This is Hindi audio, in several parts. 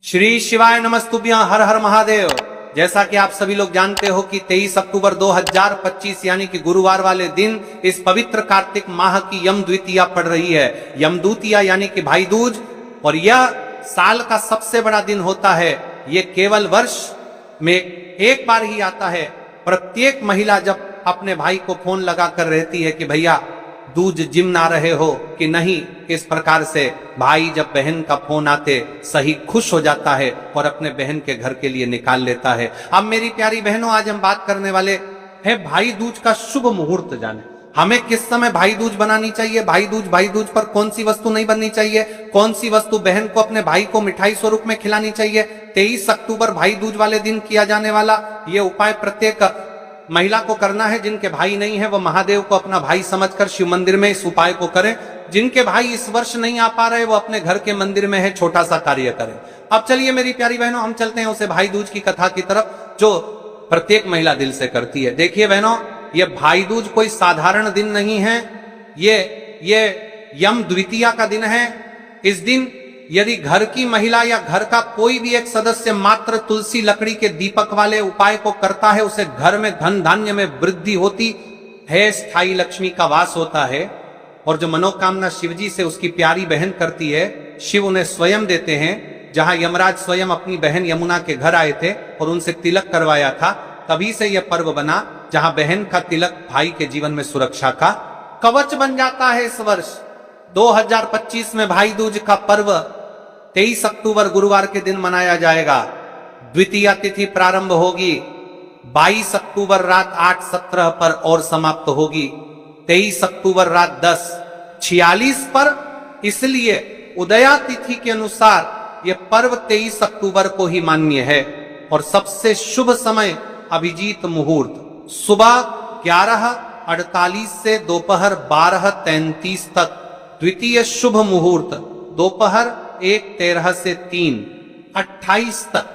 श्री शिवाय नमस्तुभ्यं, हर हर महादेव। जैसा कि आप सभी लोग जानते हो कि 23 अक्टूबर 2025 यानी कि गुरुवार वाले दिन इस पवित्र कार्तिक माह की यम द्वितीया पड़ रही है। यम द्वितीया यानी कि भाई दूज, और यह साल का सबसे बड़ा दिन होता है। ये केवल वर्ष में एक बार ही आता है। प्रत्येक महिला जब अपने भाई को फोन लगा कर रहती है कि भैया दूज जिम ना रहे हो कि नहीं, इस प्रकार से भाई जब बहन का फोन आते सही खुश हो जाता है और अपने बहन के घर के लिए निकाल लेता है। अब मेरी प्यारी बहनों, आज हम बात करने वाले हैं भाई दूज का शुभ मुहूर्त जाने। हमें किस समय भाई दूज बनानी चाहिए, भाई दूज पर कौन सी वस्तु नहीं बननी चाहिए, कौन सी वस्तु बहन को अपने भाई को मिठाई स्वरूप में खिलानी चाहिए। 23 अक्टूबर भाई दूज वाले दिन किया जाने वाला ये उपाय प्रत्येक महिला को करना है। जिनके भाई नहीं है वो महादेव को अपना भाई समझकर शिव मंदिर में इस उपाय को करें। जिनके भाई इस वर्ष नहीं आ पा रहे वो अपने घर के मंदिर में है छोटा सा कार्य करें। अब चलिए मेरी प्यारी बहनों, हम चलते हैं उसे भाई दूज की कथा की तरफ जो प्रत्येक महिला दिल से करती है। देखिए बहनों, ये भाई दूज कोई साधारण दिन नहीं है, ये यम द्वितीया का दिन है। इस दिन यदि घर की महिला या घर का कोई भी एक सदस्य मात्र तुलसी लकड़ी के दीपक वाले उपाय को करता है, उसे घर में धन धान्य में वृद्धि होती है, स्थायी लक्ष्मी का वास होता है। और जो मनोकामना शिवजी से उसकी प्यारी बहन करती है, शिव उन्हें स्वयं देते हैं। जहां यमराज स्वयं अपनी बहन यमुना के घर आए थे और उनसे तिलक करवाया था, तभी से यह पर्व बना जहां बहन का तिलक भाई के जीवन में सुरक्षा का कवच बन जाता है। इस वर्ष 2025 में भाई दूज का पर्व 23 अक्टूबर गुरुवार के दिन मनाया जाएगा। द्वितीया तिथि प्रारंभ होगी 22 अक्टूबर रात 8:17 पर और समाप्त होगी 23 अक्टूबर रात 10:46 पर। इसलिए उदया तिथि के अनुसार यह पर्व 23 अक्टूबर को ही मान्य है। और सबसे शुभ समय अभिजीत मुहूर्त सुबह 11:48 से दोपहर 12:33 तक। द्वितीय शुभ मुहूर्त दोपहर 1:13 से 3:28 तक।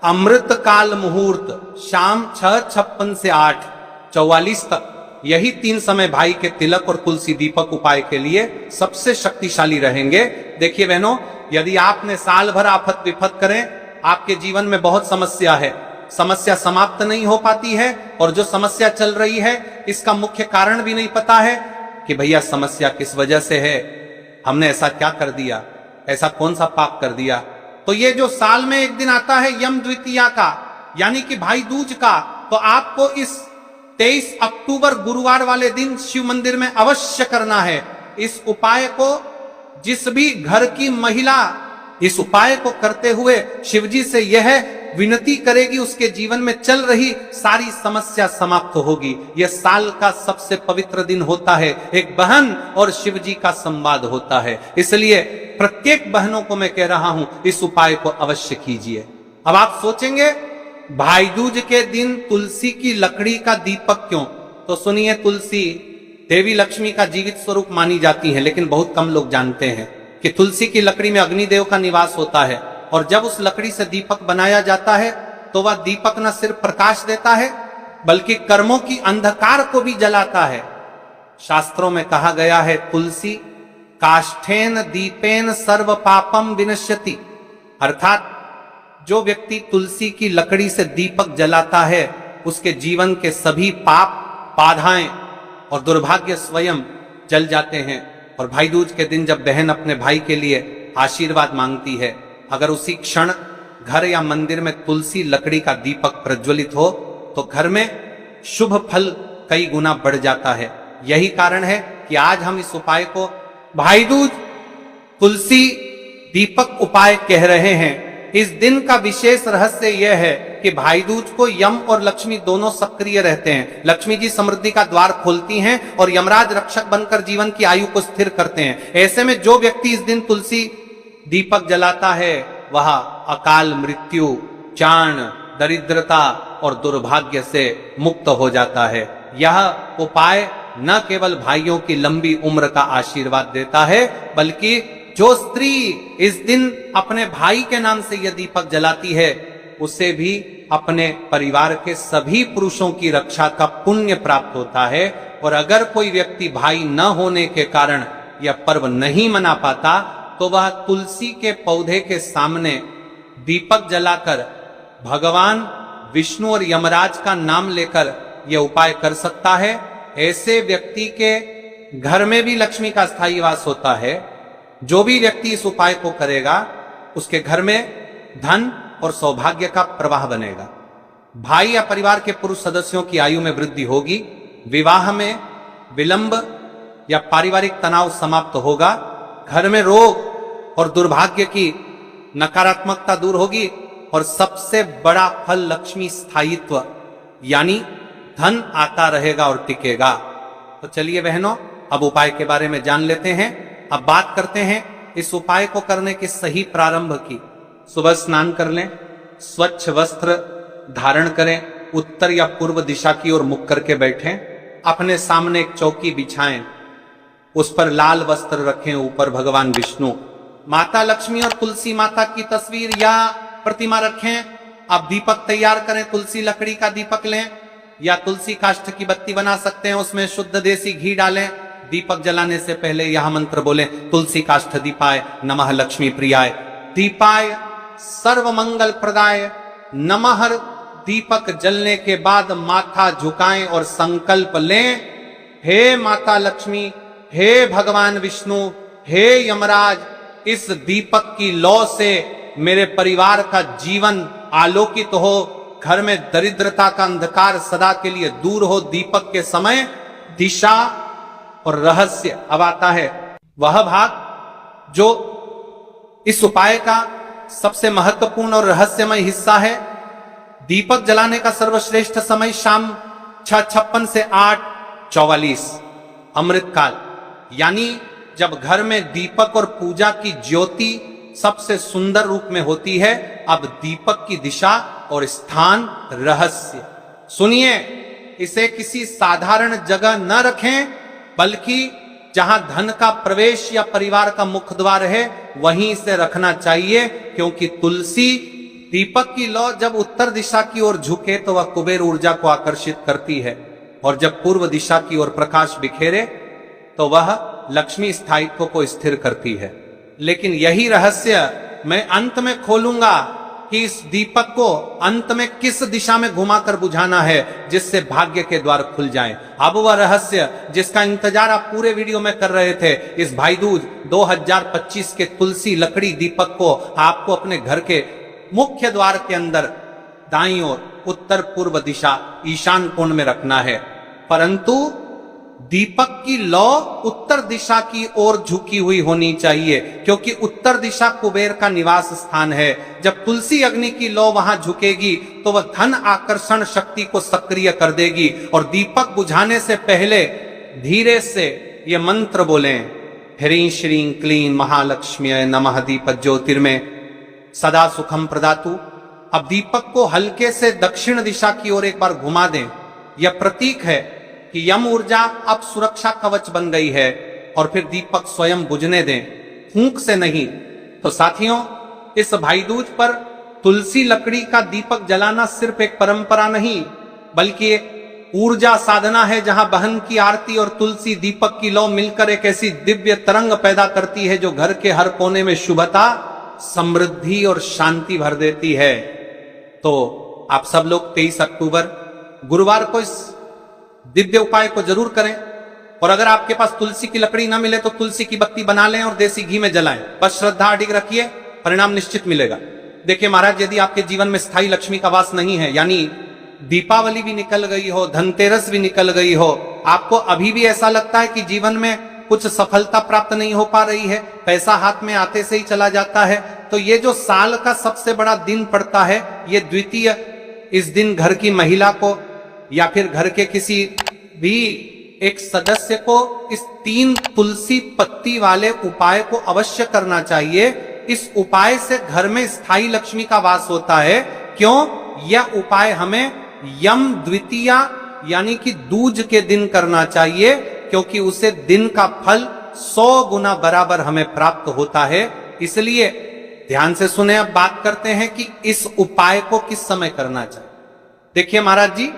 अमृत काल मुहूर्त शाम 6:56 से 8:44 तक। यही 3 समय भाई के तिलक और तुलसी दीपक उपाय के लिए सबसे शक्तिशाली रहेंगे। देखिए बहनों, यदि आपने साल भर आफत विफत करें, आपके जीवन में बहुत समस्या है, समस्या समाप्त नहीं हो पाती है, और जो समस्या चल रही है इसका मुख्य कारण भी नहीं पता है कि भैया समस्या किस वजह से है, हमने ऐसा क्या कर दिया, ऐसा कौन सा पाप कर दिया। तो ये जो साल में एक दिन आता है यम द्वितीया का यानी कि भाई दूज का, तो आपको इस 23 अक्टूबर गुरुवार वाले दिन शिव मंदिर में अवश्य करना है। इस उपाय को जिस भी घर की महिला इस उपाय को करते हुए शिवजी से यह विनती करेगी, उसके जीवन में चल रही सारी समस्या समाप्त होगी। यह साल का सबसे पवित्र दिन होता है, एक बहन और शिवजी का संवाद होता है। इसलिए प्रत्येक बहनों को मैं कह रहा हूं, इस उपाय को अवश्य कीजिए। अब आप सोचेंगे भाई दूज के दिन तुलसी की लकड़ी का दीपक क्यों? तो सुनिए, तुलसी देवी लक्ष्मी का जीवित स्वरूप मानी जाती है, लेकिन बहुत कम लोग जानते हैं कि तुलसी की लकड़ी में अग्निदेव का निवास होता है। और जब उस लकड़ी से दीपक बनाया जाता है तो वह दीपक न सिर्फ प्रकाश देता है बल्कि कर्मों की अंधकार को भी जलाता है। शास्त्रों में कहा गया है, तुलसी काष्ठेन दीपेन सर्व पापम विनश्यति। अर्थात जो व्यक्ति तुलसी की लकड़ी से दीपक जलाता है उसके जीवन के सभी पाप, बाधाएं और दुर्भाग्य स्वयं जल जाते हैं। और भाई दूज के दिन जब बहन अपने भाई के लिए आशीर्वाद मांगती है, अगर उसी क्षण घर या मंदिर में तुलसी लकड़ी का दीपक प्रज्वलित हो तो घर में शुभ फल कई गुना बढ़ जाता है। यही कारण है कि आज हम इस उपाय को भाई दूज तुलसी दीपक उपाय कह रहे हैं। इस दिन का विशेष रहस्य यह है कि भाई दूज को यम और लक्ष्मी दोनों सक्रिय रहते हैं। लक्ष्मी जी समृद्धि का द्वार खोलती हैं और यमराज रक्षक बनकर जीवन की आयु को स्थिर करते हैं। ऐसे में जो व्यक्ति इस दिन तुलसी दीपक जलाता है वह अकाल मृत्यु, चाण, दरिद्रता और दुर्भाग्य से मुक्त हो जाता है। यह उपाय न केवल भाइयों की लंबी उम्र का आशीर्वाद देता है, बल्कि जो स्त्री इस दिन अपने भाई के नाम से यह दीपक जलाती है उसे भी अपने परिवार के सभी पुरुषों की रक्षा का पुण्य प्राप्त होता है। और अगर कोई व्यक्ति भाई न होने के कारण यह पर्व नहीं मना पाता तो वह तुलसी के पौधे के सामने दीपक जलाकर भगवान विष्णु और यमराज का नाम लेकर यह उपाय कर सकता है। ऐसे व्यक्ति के घर में भी लक्ष्मी का स्थायी वास होता है। जो भी व्यक्ति इस उपाय को करेगा उसके घर में धन और सौभाग्य का प्रवाह बनेगा। भाई या परिवार के पुरुष सदस्यों की आयु में वृद्धि होगी। विवाह में विलंब या पारिवारिक तनाव समाप्त होगा। घर में रोग और दुर्भाग्य की नकारात्मकता दूर होगी और सबसे बड़ा फल लक्ष्मी स्थायित्व यानी धन आता रहेगा और टिकेगा। तो चलिए बहनों, अब उपाय के बारे में जान लेते हैं। अब बात करते हैं इस उपाय को करने के सही प्रारंभ की। सुबह स्नान कर लें, स्वच्छ वस्त्र धारण करें, उत्तर या पूर्व दिशा की ओर मुख करके बैठें, अपने सामने एक चौकी बिछाएं, उस पर लाल वस्त्र रखें, ऊपर भगवान विष्णु, माता लक्ष्मी और तुलसी माता की तस्वीर या प्रतिमा रखें। अब दीपक तैयार करें, तुलसी लकड़ी का दीपक लें या तुलसी काष्ठ की बत्ती बना सकते हैं, उसमें शुद्ध देसी घी डालें। दीपक जलाने से पहले यह मंत्र बोलें, तुलसी काष्ठ दीपाय नमः लक्ष्मी प्रियाय, दीपाय सर्व मंगल प्रदाय नमः। दीपक जलने के बाद माथा झुकाएं और संकल्प लें, हे माता लक्ष्मी, हे भगवान विष्णु, हे यमराज, इस दीपक की लौ से मेरे परिवार का जीवन आलोकित हो, घर में दरिद्रता का अंधकार सदा के लिए दूर हो। दीपक के समय दिशा और रहस्य अब आता है वह भाग जो इस उपाय का सबसे महत्वपूर्ण और रहस्यमय हिस्सा है। दीपक जलाने का सर्वश्रेष्ठ समय शाम 6:56 से 8:44 अमृतकाल, यानी जब घर में दीपक और पूजा की ज्योति सबसे सुंदर रूप में होती है। अब दीपक की दिशा और स्थान रहस्य सुनिए, इसे किसी साधारण जगह न रखें, बल्कि जहां धन का प्रवेश या परिवार का मुख्य द्वार है वहीं इसे रखना चाहिए, क्योंकि तुलसी दीपक की लौ जब उत्तर दिशा की ओर झुके तो वह कुबेर ऊर्जा को आकर्षित करती है, और जब पूर्व दिशा की ओर प्रकाश बिखेरे तो वह लक्ष्मी स्थायित्व को स्थिर करती है। लेकिन यही रहस्य मैं अंत में खोलूंगा कि इस दीपक को अंत में किस दिशा में घुमाकर बुझाना है जिससे भाग्य के द्वार खुल जाएं। अब वह रहस्य जिसका इंतजार आप पूरे वीडियो में कर रहे थे, इस भाई दूज 2025 के तुलसी लकड़ी दीपक को आपको अपने घर के मुख्य द्वार के अंदर दाईं ओर उत्तर पूर्व दिशा ईशान कोण में रखना है। परंतु दीपक की लौ उत्तर दिशा की ओर झुकी हुई होनी चाहिए, क्योंकि उत्तर दिशा कुबेर का निवास स्थान है। जब तुलसी अग्नि की लौ वहां झुकेगी तो वह धन आकर्षण शक्ति को सक्रिय कर देगी। और दीपक बुझाने से पहले धीरे से ये मंत्र बोलें, ह्रीं श्रीं क्लीं महालक्ष्म्यै नमः दीपक ज्योतिर्मय सदा सुखम प्रदातु। अब दीपक को हल्के से दक्षिण दिशा की ओर एक बार घुमा दें। यह प्रतीक है कि यम ऊर्जा अब सुरक्षा कवच बन गई है, और फिर दीपक स्वयं बुझने दें, फूंक से नहीं। तो साथियों, इस भाई दूज पर तुलसी लकड़ी का दीपक जलाना सिर्फ एक परंपरा नहीं, बल्कि एक ऊर्जा साधना है, जहां बहन की आरती और तुलसी दीपक की लौ मिलकर एक ऐसी दिव्य तरंग पैदा करती है जो घर के हर कोने में शुभता, समृद्धि और शांति भर देती है। तो आप सब लोग 23 अक्टूबर गुरुवार को इस दिव्य उपाय को जरूर करें। और अगर आपके पास तुलसी की लकड़ी ना मिले तो तुलसी की बत्ती बना लें और देसी घी में जलाएं। बस श्रद्धा अडिग रखिए, परिणाम निश्चित मिलेगा। देखिए महाराज, यदि आपके जीवन में स्थायी लक्ष्मी का वास नहीं है, यानी दीपावली भी निकल गई हो, धनतेरस भी निकल गई हो, आपको अभी भी ऐसा लगता है कि जीवन में कुछ सफलता प्राप्त नहीं हो पा रही है, पैसा हाथ में आते से ही चला जाता है, तो ये जो साल का सबसे बड़ा दिन पड़ता है, ये द्वितीय, इस दिन घर की महिला को या फिर घर के किसी भी एक सदस्य को इस 3 तुलसी पत्ती वाले उपाय को अवश्य करना चाहिए। इस उपाय से घर में स्थायी लक्ष्मी का वास होता है। क्यों? यह उपाय हमें यम द्वितीया यानी कि दूज के दिन करना चाहिए, क्योंकि उसे दिन का फल 100 गुना बराबर हमें प्राप्त होता है। इसलिए ध्यान से सुने। अब बात करते हैं कि इस उपाय को किस समय करना चाहिए। देखिए महाराज जी,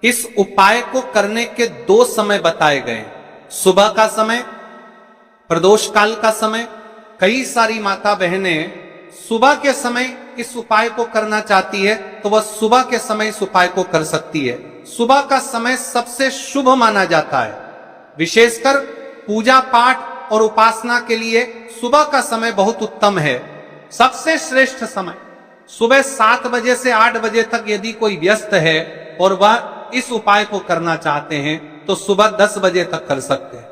इस उपाय को करने के 2 समय बताए गए, सुबह का समय, प्रदोष काल का समय। कई सारी माता बहनें सुबह के समय इस उपाय को करना चाहती है तो वह सुबह के समय इस उपाय को कर सकती है। सुबह का समय सबसे शुभ माना जाता है। विशेषकर पूजा पाठ और उपासना के लिए सुबह का समय बहुत उत्तम है। सबसे श्रेष्ठ समय सुबह 7 बजे से 8 बजे तक यदि कोई व्यस्त है और वह इस उपाय को करना चाहते हैं तो सुबह 10 बजे तक कर सकते हैं।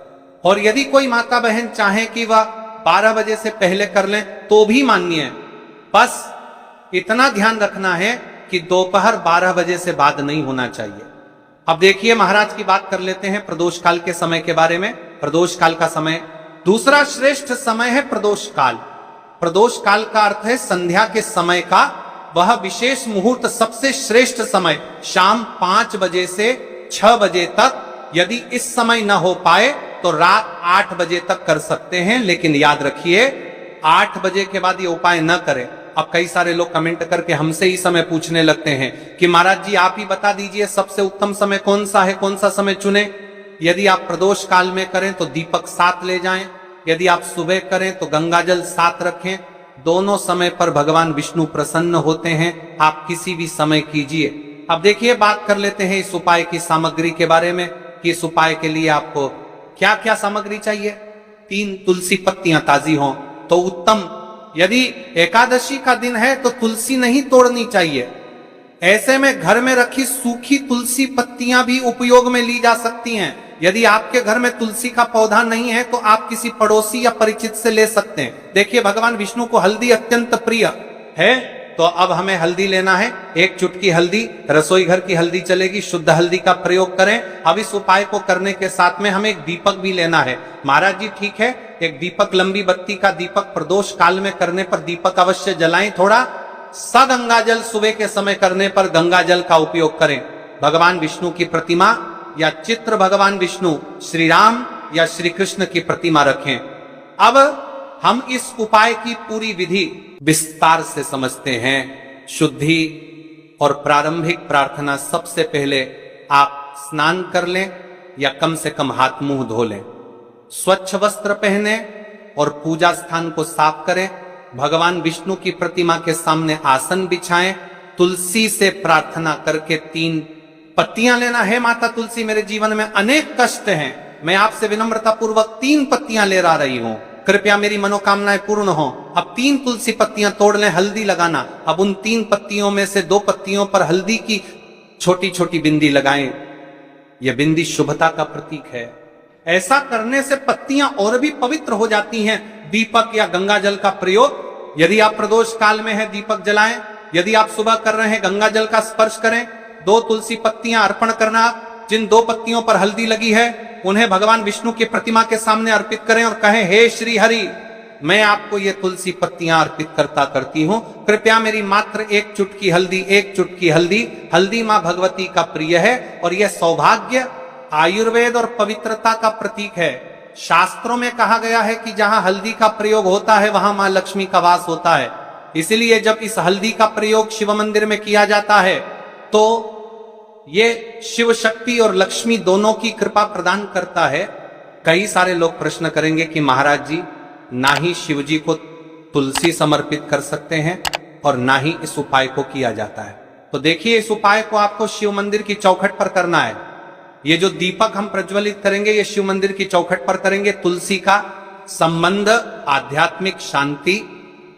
और यदि कोई माता बहन चाहे कि वह 12 बजे से पहले कर लें तो भी मान्य है। बस इतना ध्यान रखना है कि दोपहर 12 बजे से बाद नहीं होना चाहिए। अब देखिए महाराज की बात कर लेते हैं प्रदोष काल के समय के बारे में। प्रदोष काल का समय दूसरा श्रेष्ठ समय है प्रदोष काल। प्रदोष काल का अर्थ है संध्या के समय का वह विशेष मुहूर्त, सबसे श्रेष्ठ समय शाम 5 बजे से 6 बजे तक। यदि इस समय न हो पाए तो रात 8 बजे तक कर सकते हैं, लेकिन याद रखिए 8 बजे के बाद ये उपाय न करें। अब कई सारे लोग कमेंट करके हमसे ही समय पूछने लगते हैं कि महाराज जी आप ही बता दीजिए सबसे उत्तम समय कौन सा है, कौन सा समय चुने। यदि आप प्रदोष काल में करें तो दीपक साथ ले जाएं, यदि आप सुबह करें तो गंगाजल साथ रखें। दोनों समय पर भगवान विष्णु प्रसन्न होते हैं, आप किसी भी समय कीजिए। अब देखिए बात कर लेते हैं इस उपाय की सामग्री के बारे में कि इस उपाय के लिए आपको क्या क्या सामग्री चाहिए। 3 तुलसी पत्तियां ताजी हों तो उत्तम। यदि एकादशी का दिन है तो तुलसी नहीं तोड़नी चाहिए। ऐसे में घर में रखी सूखी तुलसी पत्तियां भी उपयोग में ली जा सकती हैं। यदि आपके घर में तुलसी का पौधा नहीं है तो आप किसी पड़ोसी या परिचित से ले सकते हैं। देखिए भगवान विष्णु को हल्दी अत्यंत प्रिय है, तो अब हमें हल्दी लेना है। 1 चुटकी हल्दी, रसोई घर की हल्दी चलेगी, शुद्ध हल्दी का प्रयोग करें। अब इस उपाय को करने के साथ में हमें एक दीपक भी लेना है। महाराज जी ठीक है, एक दीपक, लंबी बत्ती का दीपक प्रदोष काल में करने पर दीपक अवश्य जलाएं। थोड़ा सा गंगाजल सुबह के समय करने पर गंगाजल का उपयोग करें। भगवान विष्णु की प्रतिमा या चित्र, भगवान विष्णु, श्री राम या श्री कृष्ण की प्रतिमा रखें। अब हम इस उपाय की पूरी विधि विस्तार से समझते हैं। शुद्धि और प्रारंभिक प्रार्थना, सबसे पहले आप स्नान कर लें या कम से कम हाथ मुंह धो लें। स्वच्छ वस्त्र पहने और पूजा स्थान को साफ करें। भगवान विष्णु की प्रतिमा के सामने आसन बिछाएं। तुलसी से प्रार्थना करके 3 पत्तियां लेना है। माता तुलसी मेरे जीवन में अनेक कष्ट हैं, मैं आपसे विनम्रता पूर्वक 3 पत्तियां ले रही हूं, कृपया मेरी मनोकामनाएं पूर्ण हो। अब 3 तुलसी पत्तियां तोड़ लें। हल्दी लगाना, अब उन 3 पत्तियों में से 2 पत्तियों पर हल्दी की छोटी छोटी बिंदी लगाएं। यह बिंदी शुभता का प्रतीक है। ऐसा करने से पत्तियां और भी पवित्र हो जाती हैं। दीपक या गंगा जल का प्रयोग, यदि आप प्रदोष काल में है दीपक जलाएं, यदि आप सुबह कर रहे हैं गंगा जल का स्पर्श करें। 2 तुलसी पत्तियां अर्पण करना। जिन 2 पत्तियों पर हल्दी लगी है उन्हें भगवान विष्णु की प्रतिमा के सामने अर्पित करें और कहें, हे श्री हरि, मैं आपको ये तुलसी पत्तियां अर्पित करती हूं। कृपया मेरी मात्र 1 चुटकी हल्दी, 1 चुटकी हल्दी। हल्दी मां भगवती का प्रिय है और यह सौभाग्य, आयुर्वेद और पवित्रता का प्रतीक है। शास्त्रों में कहा गया है कि जहां हल्दी का प्रयोग होता है वहां मां लक्ष्मी का वास होता है। इसलिए जब इस हल्दी का प्रयोग शिव मंदिर में किया जाता है तो ये शिव शक्ति और लक्ष्मी दोनों की कृपा प्रदान करता है। कई सारे लोग प्रश्न करेंगे कि महाराज जी, ना ही शिव जी को तुलसी समर्पित कर सकते हैं और ना ही इस उपाय को किया जाता है। तो देखिए, इस उपाय को आपको शिव मंदिर की चौखट पर करना है। ये जो दीपक हम प्रज्वलित करेंगे ये शिव मंदिर की चौखट पर करेंगे। तुलसी का संबंध आध्यात्मिक शांति,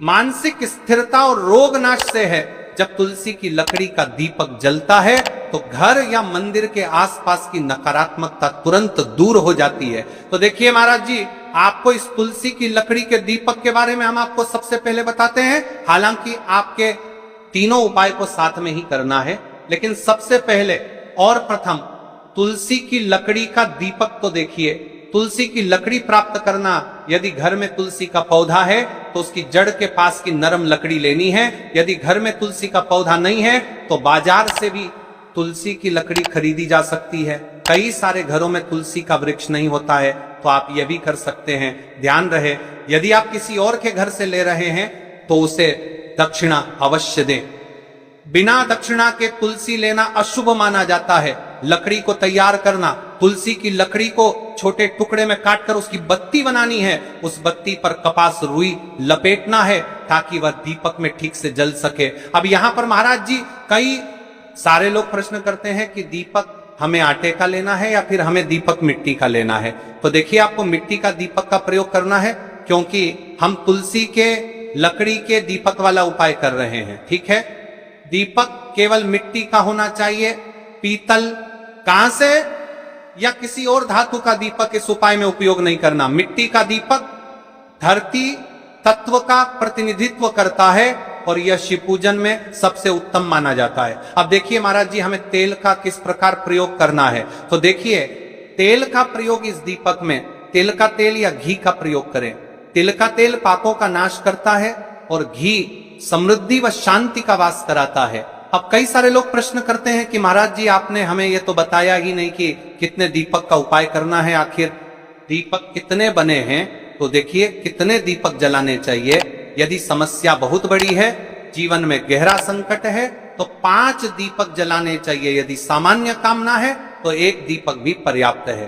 मानसिक स्थिरता और रोग नाश से है। जब तुलसी की लकड़ी का दीपक जलता है तो घर या मंदिर के आसपास की नकारात्मकता तुरंत दूर हो जाती है। तो देखिए महाराज जी, आपको इस तुलसी की लकड़ी के दीपक के बारे में हम आपको सबसे पहले बताते हैं। हालांकि आपके तीनों उपाय को साथ में ही करना है, लेकिन सबसे पहले और प्रथम तुलसी की लकड़ी का दीपक तो देखिए। तुलसी की लकड़ी प्राप्त करना, यदि घर में तुलसी का पौधा है तो उसकी जड़ के पास की नरम लकड़ी लेनी है। यदि घर में तुलसी का पौधा नहीं है तो बाजार से भी तुलसी की लकड़ी खरीदी जा सकती है। कई सारे घरों में तुलसी का वृक्ष नहीं होता है तो आप यह भी कर सकते हैं। ध्यान रहे, यदि आप किसी और के घर से ले रहे हैं तो उसे दक्षिणा अवश्य दें। बिना दक्षिणा के तुलसी लेना अशुभ माना जाता है। लकड़ी को तैयार करना, तुलसी की लकड़ी को छोटे टुकड़े में काटकर उसकी बत्ती बनानी है, उस बत्ती पर कपास रुई लपेटना है ताकि वह दीपक में ठीक से जल सके। अब यहां पर महाराज जी कई सारे लोग प्रश्न करते हैं कि दीपक हमें आटे का लेना है या फिर हमें दीपक मिट्टी का लेना है। तो देखिए आपको मिट्टी का दीपक का प्रयोग करना है, क्योंकि हम तुलसी के लकड़ी के दीपक वाला उपाय कर रहे हैं। ठीक है, दीपक केवल मिट्टी का होना चाहिए, पीतल, कांसे या किसी और धातु का दीपक इस उपाय में उपयोग नहीं करना। मिट्टी का दीपक धरती तत्व का प्रतिनिधित्व करता है और यह शिव पूजन में सबसे उत्तम माना जाता है। अब देखिए महाराज जी हमें तेल का किस प्रकार प्रयोग करना है। तो देखिए तेल का प्रयोग इस दीपक में तिल का तेल या घी का प्रयोग करें। तिल का तेल पापों का नाश करता है और घी समृद्धि व शांति का वास कराता है। अब कई सारे लोग प्रश्न करते हैं कि महाराज जी आपने हमें यह तो बताया ही नहीं कि कितने दीपक का उपाय करना है, आखिर दीपक कितने बने हैं। तो देखिए कितने दीपक जलाने चाहिए। यदि समस्या बहुत बड़ी है, जीवन में गहरा संकट है, तो 5 दीपक जलाने चाहिए। यदि सामान्य कामना है तो 1 दीपक भी पर्याप्त है।